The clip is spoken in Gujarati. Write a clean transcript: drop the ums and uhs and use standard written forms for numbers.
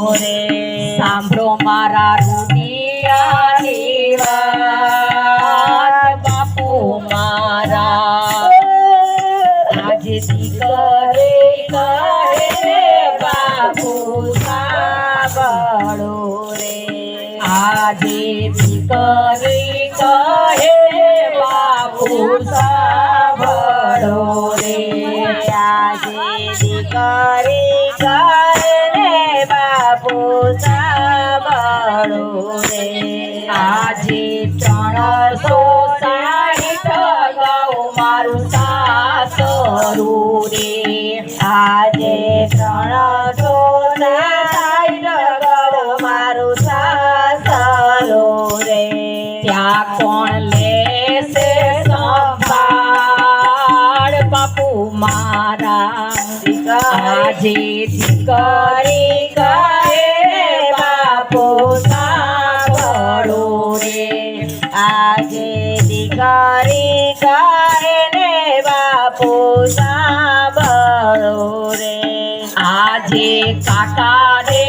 રે સાંભળો મારા રૂડિયાની વાત બાપુ મારા આજે દીકરી કહે બાપુ સાંભળો રે આજે દીકરી કહે બાપુ સાંભળો રે આજે દીકરી કહે બાપુ સાંભળો રે આજે 360 ગૌ મારું સાસરું રે આજે 360 ગૌ મારું સાસરું રે ત્યાં કોણ લેશે સંભાળ બાપુ મારા આજે દીકરી કહે બાપુ સાંભળો રે આજે દીકરી કહે ને બાપુ સાંભળો રે આજે કાકા રે